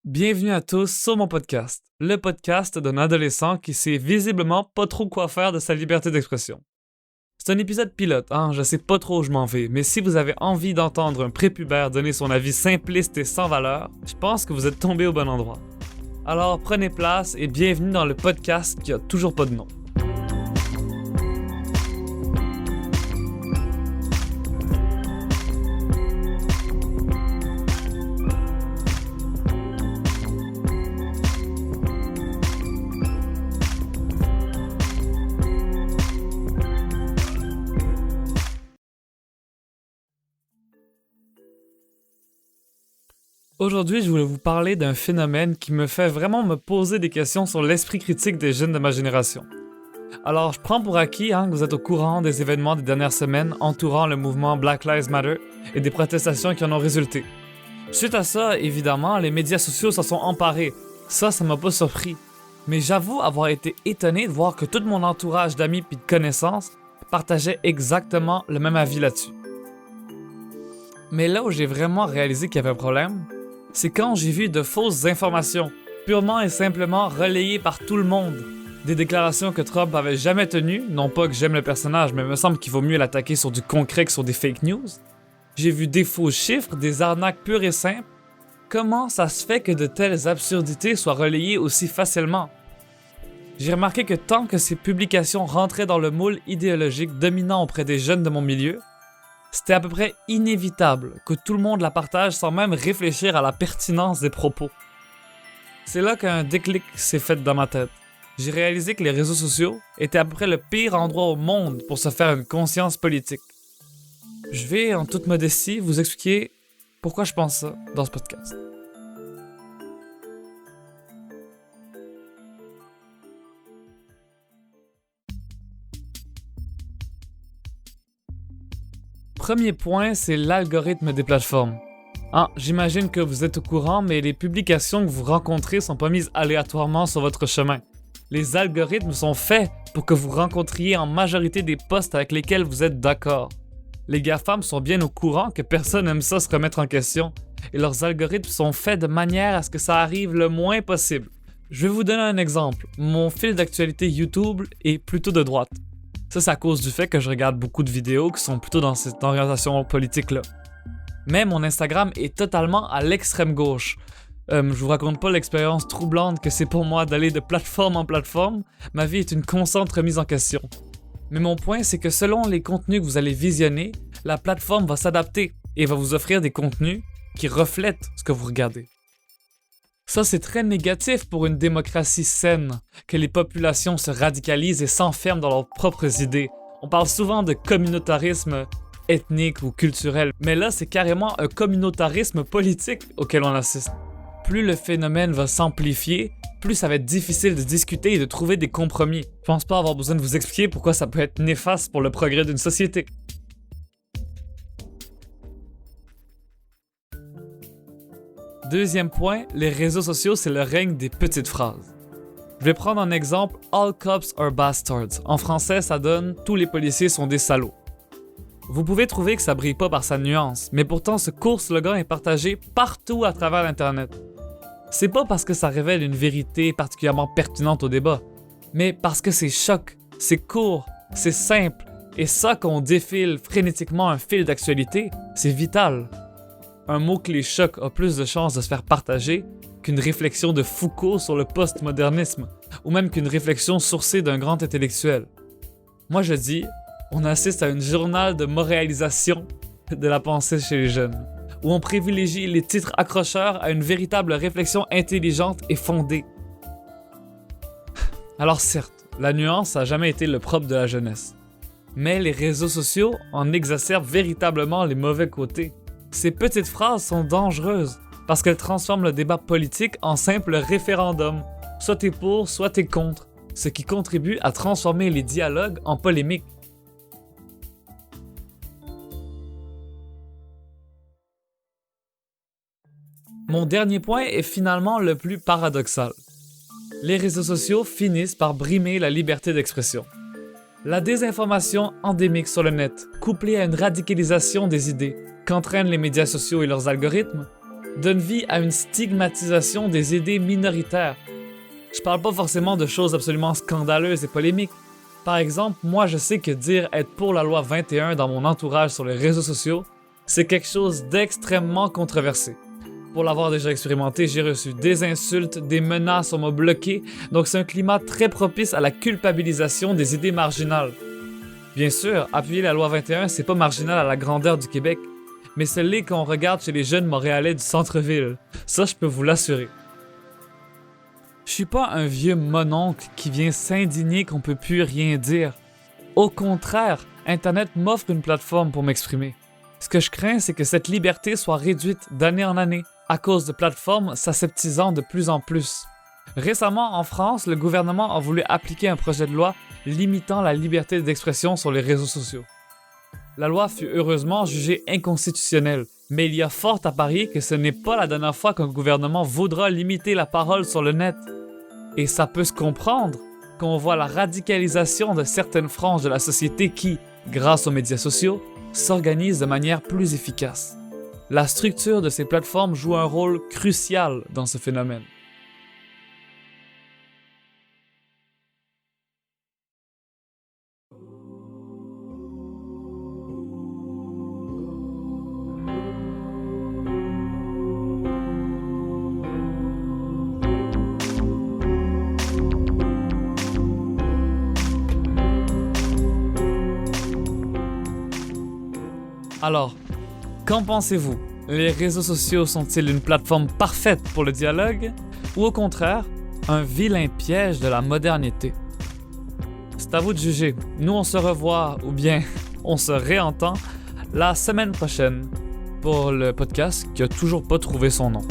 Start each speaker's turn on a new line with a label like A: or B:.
A: Bienvenue à tous sur mon podcast, le podcast d'un adolescent qui sait visiblement pas trop quoi faire de sa liberté d'expression. C'est un épisode pilote, je sais pas trop où je m'en vais, mais si vous avez envie d'entendre un prépubère donner son avis simpliste et sans valeur, je pense que vous êtes tombé au bon endroit. Alors prenez place et bienvenue dans le podcast qui a toujours pas de nom. Aujourd'hui, je voulais vous parler d'un phénomène qui me fait vraiment me poser des questions sur l'esprit critique des jeunes de ma génération. Alors, je prends pour acquis que vous êtes au courant des événements des dernières semaines entourant le mouvement Black Lives Matter et des protestations qui en ont résulté. Suite à ça, évidemment, les médias sociaux s'en sont emparés. Ça m'a pas surpris. Mais j'avoue avoir été étonné de voir que tout mon entourage d'amis puis de connaissances partageait exactement le même avis là-dessus. Mais là où j'ai vraiment réalisé qu'il y avait un problème, c'est quand j'ai vu de fausses informations, purement et simplement relayées par tout le monde. Des déclarations que Trump avait jamais tenues, non pas que j'aime le personnage, mais il me semble qu'il vaut mieux l'attaquer sur du concret que sur des fake news. J'ai vu des faux chiffres, des arnaques pures et simples. Comment ça se fait que de telles absurdités soient relayées aussi facilement? J'ai remarqué que tant que ces publications rentraient dans le moule idéologique dominant auprès des jeunes de mon milieu, c'était à peu près inévitable que tout le monde la partage sans même réfléchir à la pertinence des propos. C'est là qu'un déclic s'est fait dans ma tête. J'ai réalisé que les réseaux sociaux étaient à peu près le pire endroit au monde pour se faire une conscience politique. Je vais, en toute modestie, vous expliquer pourquoi je pense ça dans ce podcast. Premier point, c'est l'algorithme des plateformes. J'imagine que vous êtes au courant, mais les publications que vous rencontrez sont pas mises aléatoirement sur votre chemin. Les algorithmes sont faits pour que vous rencontriez en majorité des posts avec lesquels vous êtes d'accord. Les GAFAM sont bien au courant que personne n'aime ça se remettre en question, et leurs algorithmes sont faits de manière à ce que ça arrive le moins possible. Je vais vous donner un exemple. Mon fil d'actualité YouTube est plutôt de droite. Ça, c'est à cause du fait que je regarde beaucoup de vidéos qui sont plutôt dans cette orientation politique-là. Mais mon Instagram est totalement à l'extrême gauche. Je vous raconte pas l'expérience troublante que c'est pour moi d'aller de plateforme en plateforme. Ma vie est une constante remise en question. Mais mon point, c'est que selon les contenus que vous allez visionner, la plateforme va s'adapter et va vous offrir des contenus qui reflètent ce que vous regardez. Ça, c'est très négatif pour une démocratie saine, que les populations se radicalisent et s'enferment dans leurs propres idées. On parle souvent de communautarisme ethnique ou culturel, mais là, c'est carrément un communautarisme politique auquel on assiste. Plus le phénomène va s'amplifier, plus ça va être difficile de discuter et de trouver des compromis. Je pense pas avoir besoin de vous expliquer pourquoi ça peut être néfaste pour le progrès d'une société. Deuxième point, les réseaux sociaux, c'est le règne des petites phrases. Je vais prendre un exemple, All cops are bastards. En français, ça donne tous les policiers sont des salauds. Vous pouvez trouver que ça brille pas par sa nuance, mais pourtant ce court slogan est partagé partout à travers l'Internet. C'est pas parce que ça révèle une vérité particulièrement pertinente au débat, mais parce que c'est choc, c'est court, c'est simple, et ça qu'on défile frénétiquement un fil d'actualité, c'est vital. Un mot-clé choc a plus de chances de se faire partager qu'une réflexion de Foucault sur le postmodernisme, ou même qu'une réflexion sourcée d'un grand intellectuel. Moi je dis, on assiste à une journal de montréalisation de la pensée chez les jeunes, où on privilégie les titres accrocheurs à une véritable réflexion intelligente et fondée. Alors certes, la nuance n'a jamais été le propre de la jeunesse, mais les réseaux sociaux en exacerbent véritablement les mauvais côtés. Ces petites phrases sont dangereuses parce qu'elles transforment le débat politique en simple référendum. Soit t'es pour, soit t'es contre, ce qui contribue à transformer les dialogues en polémiques. Mon dernier point est finalement le plus paradoxal. Les réseaux sociaux finissent par brimer la liberté d'expression. La désinformation endémique sur le net, couplée à une radicalisation des idées qu'entraînent les médias sociaux et leurs algorithmes, donne vie à une stigmatisation des idées minoritaires. Je parle pas forcément de choses absolument scandaleuses et polémiques. Par exemple, moi je sais que dire être pour la loi 21 dans mon entourage sur les réseaux sociaux, c'est quelque chose d'extrêmement controversé. Pour l'avoir déjà expérimenté, j'ai reçu des insultes, des menaces, on m'a bloqué, donc c'est un climat très propice à la culpabilisation des idées marginales. Bien sûr, appuyer la loi 21, c'est pas marginal à la grandeur du Québec, mais ce l'est quand on regarde chez les jeunes Montréalais du centre-ville. Ça, je peux vous l'assurer. Je suis pas un vieux mononcle qui vient s'indigner qu'on peut plus rien dire. Au contraire, Internet m'offre une plateforme pour m'exprimer. Ce que je crains, c'est que cette liberté soit réduite d'année en année, à cause de plateformes s'aseptisant de plus en plus. Récemment, en France, le gouvernement a voulu appliquer un projet de loi limitant la liberté d'expression sur les réseaux sociaux. La loi fut heureusement jugée inconstitutionnelle, mais il y a fort à parier que ce n'est pas la dernière fois qu'un gouvernement voudra limiter la parole sur le net. Et ça peut se comprendre quand on voit la radicalisation de certaines franges de la société qui, grâce aux médias sociaux, s'organisent de manière plus efficace. La structure de ces plateformes joue un rôle crucial dans ce phénomène. Alors, qu'en pensez-vous? Les réseaux sociaux sont-ils une plateforme parfaite pour le dialogue ou au contraire, un vilain piège de la modernité? C'est à vous de juger. Nous, on se revoit ou bien on se réentend la semaine prochaine pour le podcast qui a toujours pas trouvé son nom.